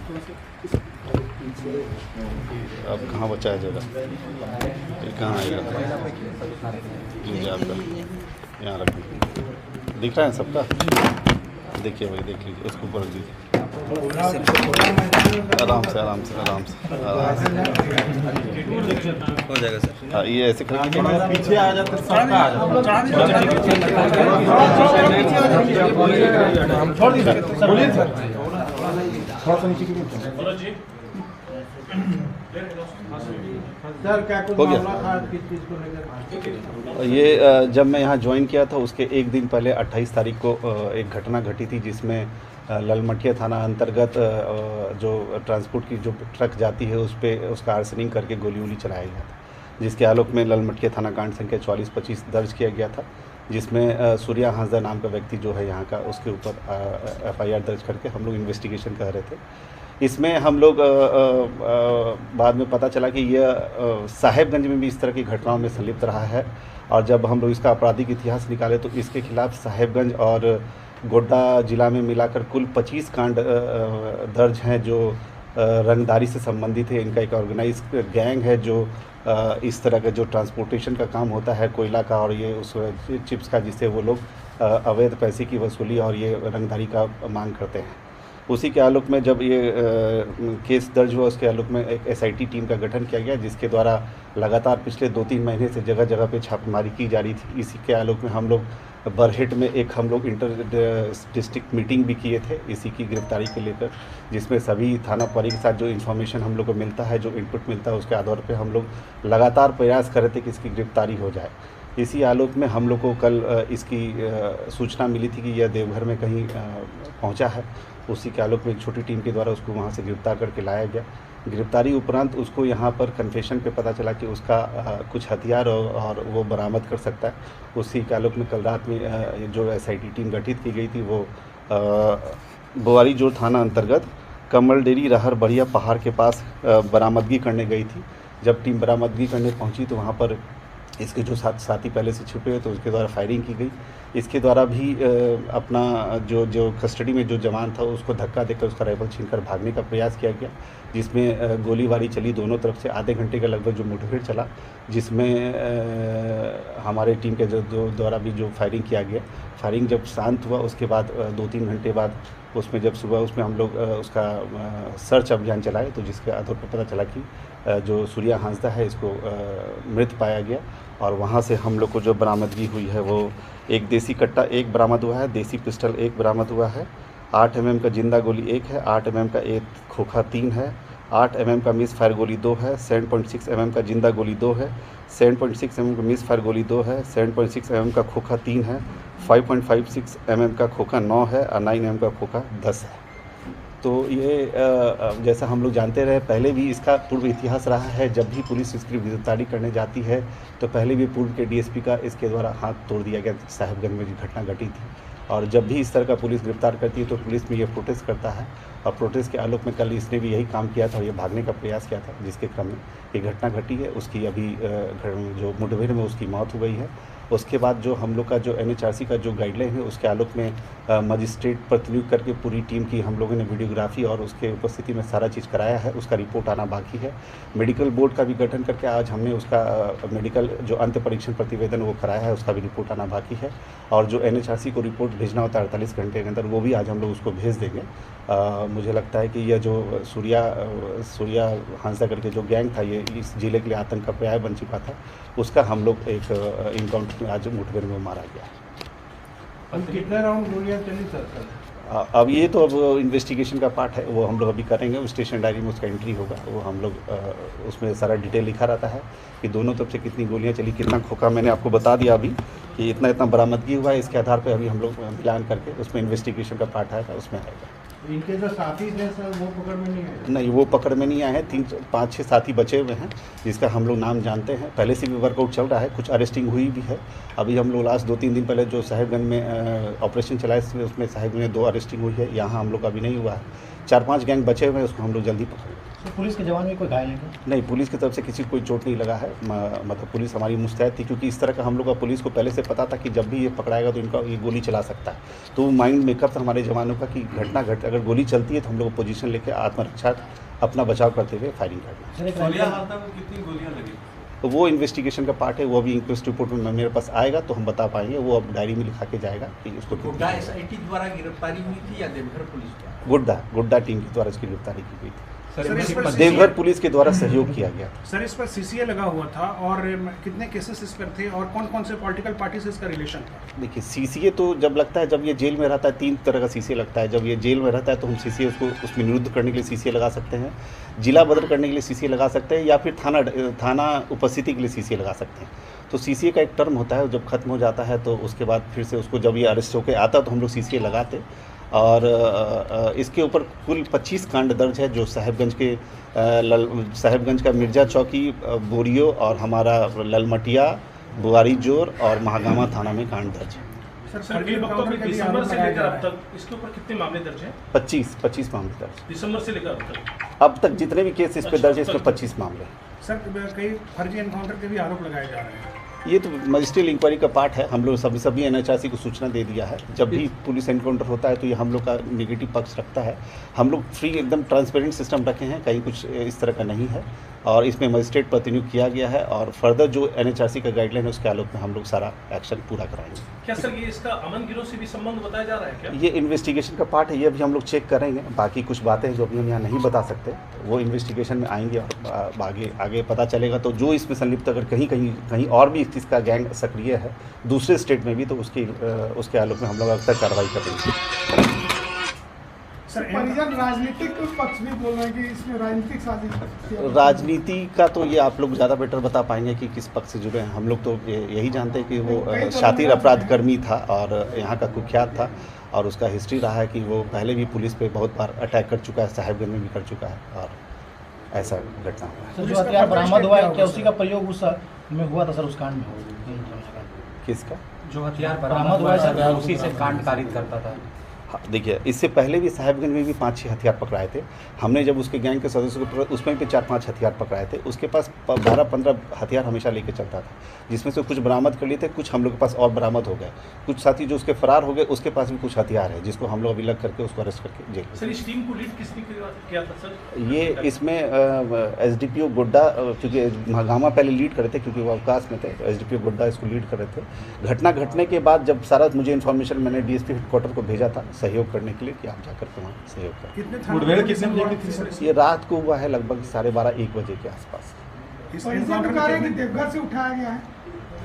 अब कहाँ बचा है जगह, ये कहाँ आएगा जी आपका, यहाँ रख दीजिए। दिख रहा है सबका, देखिए भाई देख लीजिए, इसको ऊपर रख दीजिए। आराम से आराम से आराम से आराम से हो जाएगा सर। हाँ, ये ऐसे करके पीछे आ जाते सबका आ जाता। हम छोड़ दीजिए सर, बोलिए सर, थोड़ा सा नीचे कीजिए सर। क्या कुछ मामला था किस चीज़ को लेकर? ये जब मैं यहाँ ज्वाइन किया था उसके एक दिन पहले 28 तारीख को एक घटना घटी थी जिसमें ललमटिया थाना अंतर्गत जो ट्रांसपोर्ट की जो ट्रक जाती है उस पर उसका आर्सनिंग करके गोली वोली चलाया गया था, जिसके आलोक में ललमटिया थाना कांड संख्या 4425 दर्ज किया गया था, जिसमें सूर्या हांसदा नाम का व्यक्ति जो है यहाँ का, उसके ऊपर FIR दर्ज करके हम लोग इन्वेस्टिगेशन कर रहे थे। इसमें हम लोग बाद में पता चला कि यह साहेबगंज में भी इस तरह की घटनाओं में संलिप्त रहा है, और जब हम लोग इसका आपराधिक इतिहास निकाले तो इसके खिलाफ साहेबगंज और गोड्डा जिला में मिलाकर कुल 25 कांड दर्ज हैं जो रंगदारी से संबंधित है। इनका एक ऑर्गेनाइज गैंग है जो इस तरह का जो ट्रांसपोर्टेशन का काम होता है कोयला का और ये उस चिप्स का, जिससे वो लोग अवैध पैसे की वसूली और ये रंगदारी का मांग करते हैं। उसी के आलोक में जब ये केस दर्ज हुआ उसके आलोक में एक SIT टीम का गठन किया गया, जिसके द्वारा लगातार पिछले 2-3 महीने से जगह जगह पे छापेमारी की जा रही थी। इसी के आलोक में हम लोग बरहेट में एक हम लोग इंटर डिस्ट्रिक्ट मीटिंग भी किए थे इसी की गिरफ्तारी को लेकर, जिसमें सभी थाना प्रभारी के साथ जो इन्फॉर्मेशन हम लोग को मिलता है, जो इनपुट मिलता है, उसके आधार पर हम लोग लगातार प्रयास कर रहे थे कि इसकी गिरफ्तारी हो जाए। इसी आलोक में हम लोग को कल इसकी सूचना मिली थी कि यह देवघर में कहीं पहुंचा है। उसी के आलोक में एक छोटी टीम के द्वारा उसको वहां से गिरफ्तार करके लाया गया। गिरफ्तारी उपरांत उसको यहाँ पर कन्फेशन पे पता चला कि उसका कुछ हथियार और वो बरामद कर सकता है। उसी के आलोक में कल रात में जो SIT टीम गठित की गई थी वो बोआरीजोर थाना अंतर्गत कमल डेरी रहर बढ़िया पहाड़ के पास बरामदगी करने गई थी। जब टीम बरामदगी करने पहुंची तो वहाँ पर इसके जो साथी पहले से छुपे हुए तो उसके द्वारा फायरिंग की गई। इसके द्वारा भी अपना जो कस्टडी में जो जवान था उसको धक्का देकर उसका राइफल छीनकर भागने का प्रयास किया गया, जिसमें गोलीबारी चली दोनों तरफ से। आधे घंटे का लगभग जो मुठभेड़ चला, जिसमें हमारे टीम के जो द्वारा भी जो फायरिंग किया गया, फायरिंग जब शांत हुआ उसके बाद 2-3 घंटे बाद उसमें जब सुबह उसमें हम लोग उसका सर्च अभियान चलाए तो जिसके आधार पर पता चला कि जो सूर्या हांसदा है इसको मृत पाया गया। और वहाँ से हम लोग को जो बरामदगी हुई है वो एक देसी कट्टा 1 बरामद हुआ है, देसी पिस्टल 1 बरामद हुआ है, 8 mm का जिंदा गोली 1 है, 8 mm का एक खोखा 3 है, 8 mm का मिस फायर गोली 2 है, 7.6 mm का जिंदा गोली 2 है, 7.6 mm का मिस फायर गोली 2 है, 7.6 mm का खोखा 3 है, 5.56 mm का खोखा 9 है और 9 mm का खोखा 10 है। तो ये जैसा हम लोग जानते रहे पहले भी इसका पूर्व इतिहास रहा है। जब भी पुलिस इसकी गिरफ्तारी करने जाती है तो पहले भी पूर्व के DSP का इसके द्वारा हाथ तोड़ दिया गया, साहेबगंज में जो घटना घटी थी। और जब भी इस तरह का पुलिस गिरफ्तार करती है तो पुलिस में ये प्रोटेस्ट करता है, और प्रोटेस्ट के आलोक में कल इसने भी यही काम किया था और ये भागने का प्रयास किया था, जिसके क्रम में ये घटना घटी है। उसकी अभी जो मुठभेड़ में उसकी मौत हो गई है। उसके बाद जो हम लोग का जो NHRC का जो गाइडलाइन है उसके आलोक में मजिस्ट्रेट प्रतिनियुक्त करके पूरी टीम की हम लोगों ने वीडियोग्राफी और उसके उपस्थिति में सारा चीज़ कराया है। उसका रिपोर्ट आना बाकी है। मेडिकल बोर्ड का भी गठन करके आज हमने उसका मेडिकल जो अंत परीक्षण प्रतिवेदन वो कराया है, उसका भी रिपोर्ट आना बाकी है। और जो NHRC को रिपोर्ट भेजना होता है 48 घंटे के अंदर, वो भी आज हम लोग उसको भेज देंगे। मुझे लगता है कि यह जो सूर्या हांसदा करके जो गैंग था ये इस जिले के लिए आतंक का पर्याय बन चुका था, उसका हम लोग एक इनकाउंटर में आज मुठभेड़ में मारा गया। कितने राउंड गोलियां चली सर? अब ये तो अब इन्वेस्टिगेशन का पार्ट है, वो हम लोग अभी करेंगे। स्टेशन डायरी में उसका एंट्री होगा, वो हम लोग उसमें सारा डिटेल लिखा रहता है कि दोनों तरफ से कितनी गोलियां चली, कितना खोखा। मैंने आपको बता दिया अभी कि इतना बरामदगी हुआ है। इसके आधार पर अभी हम लोग मिलान करके उसमें इन्वेस्टिगेशन का पार्ट आएगा, उसमें आएगा। इनके जो साथी थे सर वो पकड़ में नहीं आए? नहीं, वो पकड़ में नहीं आए हैं। 5-6 साथी बचे हुए हैं जिसका हम लोग नाम जानते हैं। पहले से भी वर्कआउट चल रहा है, कुछ अरेस्टिंग हुई भी है। अभी हम लोग लास्ट 2-3 दिन पहले जो साहेबगंज में ऑपरेशन चलाए उसमें साहेबगंज में 2 अरेस्टिंग हुई है। यहाँ हम लोग का अभी नहीं हुआ है। 4-5 गैंग बचे हुए हैं, उसको हम लोग जल्दी पकड़ेंगे। तो पुलिस के जवान में कोई घायल नहीं? नहीं, पुलिस की तरफ से किसी को कोई चोट नहीं लगा है। मतलब पुलिस हमारी मुस्तैद थी, क्योंकि इस तरह का हम लोग का पुलिस को पहले से पता था कि जब भी ये पकड़ाएगा तो इनका ये गोली चला सकता है। तो माइंड मेकअप था हमारे जवानों का कि अगर गोली चलती है तो हम लोग पोजीशन लेकर आत्मरक्षा अपना बचाव करते हुए फायरिंग करना। कितनी गोलियां लगी? तो वो इन्वेस्टिगेशन का पार्ट है, वो अभी इंक्वेस्ट रिपोर्ट में मेरे पास आएगा तो हम बता पाएंगे। वो अब डायरी में लिखा के जाएगा कि उसको गोड्डा SIT द्वारा गिरफ्तारी हुई थी या देवघर पुलिस द्वारा? गुड्डा टीम के द्वारा इसकी गिरफ्तारी की गई थी। सर, देवघर पुलिस के द्वारा सहयोग किया गया था। सर, इस पर CCA लगा हुआ था और कितने केसेस इस पर थे और कौन कौन से पॉलिटिकल पार्टी से इसका रिलेशन था? देखिए, CCA तो जब लगता है, जब ये जेल में रहता है, 3 तरह का CCA लगता है। जब ये जेल में रहता है तो हम CCA उसको उसमें निरुद्ध करने के लिए CCA लगा सकते हैं, जिला बदल करने के लिए CCA लगा सकते हैं, या फिर थाना उपस्थिति के लिए CCA लगा सकते हैं। तो CCA का एक टर्म होता है, जब खत्म हो जाता है तो उसके बाद फिर से उसको जब ये अरेस्ट होकर आता है तो हम लोग CCA लगाते। और इसके ऊपर कुल 25 कांड दर्ज है, जो साहेबगंज का मिर्जा चौकी, बोरियो और हमारा ललमटिया, बुआरी जोर और महागामा थाना में कांड दर्ज है। सर, दिसंबर से लेकर अब तक इसके ऊपर कितने मामले दर्ज हैं? 25 मामले दर्ज। दिसंबर से लेकर अब तक जितने भी केस इस पे दर्ज है, इस पे 25 मामले। सर, कई फर्जी एनकाउंटर के भी आरोप लगाए जा रहे हैं। ये तो मजिस्ट्रियल इंक्वायरी का पार्ट है। हम लोग सभी NHRC को सूचना दे दिया है। जब भी पुलिस एनकाउंटर होता है तो ये हम लोग का नेगेटिव पक्ष रखता है। हम लोग फ्री एकदम ट्रांसपेरेंट सिस्टम रखे हैं, कहीं कुछ इस तरह का नहीं है। और इसमें मजिस्ट्रेट प्रतिनियुक्त किया गया है और फर्दर जो NHRC का गाइडलाइन है उसके आलोक में हम लोग सारा एक्शन पूरा कराएंगे। क्या सर ये इसका अमन गिरोह से भी संबंध बताया जा रहा है क्या? ये इन्वेस्टिगेशन का पार्ट है, ये अभी हम लोग चेक करेंगे। बाकी कुछ बातें हैं जो अभी हम यहाँ नहीं बता सकते, वो इन्वेस्टिगेशन में आएंगे और आगे पता चलेगा। तो जो इसमें संलिप्त अगर कहीं और भी इसका गैंग सक्रिय है दूसरे स्टेट में भी, तो उसके आलोक में हम लोग अक्सर कार्रवाई करेंगे। सर, परिजन राजनीतिक पक्ष भी बोल रहे हैं कि इसमें राजनीतिक साजिश। राजनीति का तो ये आप लोग ज़्यादा बेटर बता पाएंगे कि किस पक्ष से जुड़े हैं। हम लोग तो यही जानते हैं कि वो शातिर अपराध कर्मी था और यहाँ का कुख्यात था, और उसका हिस्ट्री रहा है कि वो पहले भी पुलिस पे बहुत बार अटैक कर चुका है, साहेबगंज में भी कर चुका है, और ऐसा घटना हुआ है। सर, जो हथियार बरामद हुआ है क्या उसी का प्रयोग उस में हुआ था? सर, उस कांड में किसका जो हथियार बरामद हुआ है सर, उसी से कांड कारित करता था? हाँ, देखिए, इससे पहले भी साहेबगंज में भी 5-6 हथियार पकड़ाए थे हमने। जब उसके गैंग के सदस्यों को उसमें भी 4-5 हथियार पकड़ाए थे। उसके पास 12-15 हथियार हमेशा लेके चलता था, जिसमें से कुछ बरामद कर लिए थे, कुछ हम लोग के पास और बरामद हो गए। कुछ साथी जो उसके फरार हो गए, उसके पास भी कुछ हथियार है, जिसको हम लोग अभी लग करके उसको अरेस्ट करके जेल। सर, इस टीम को लीड किसने किया था सर? ये इसमें SDPO गुड्डा, क्योंकि महागामा पहले लीड कर रहे थे क्योंकि वो अवकाश में थे, तो SDPO गुड्डा इसको लीड कर रहे थे। घटना घटने के बाद जब सारा मुझे इन्फॉर्मेशन, मैंने DSP हेडक्वार्टर को भेजा था सहयोग करने के लिए कि आप जाकर के वहाँ सहयोग करें। कितने बजे थी सर? ये रात को हुआ है लगभग 12:30-1 बजे के आसपास। परिजन कह रहे हैं कि देवघर से उठाया गया है।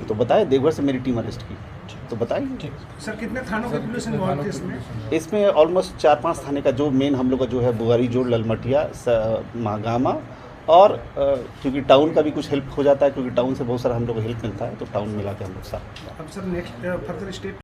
तो बताए, देवघर से मेरी टीम अरेस्ट की, तो बताइए। सर, कितने थानों की पुलिस इन्वॉल्व थी इसमें? इसमें ऑलमोस्ट 4-5 थाने का जो मेन हम लोग का जो है, बुआरी जोड़, ललमटिया, महागामा, और क्योंकि टाउन का भी कुछ हेल्प हो जाता है, क्योंकि टाउन से बहुत सारा हम लोग को हेल्प मिलता है, तो टाउन मिला के हम लोग सारा। अब सर, नेक्स्ट फर्दर स्टेप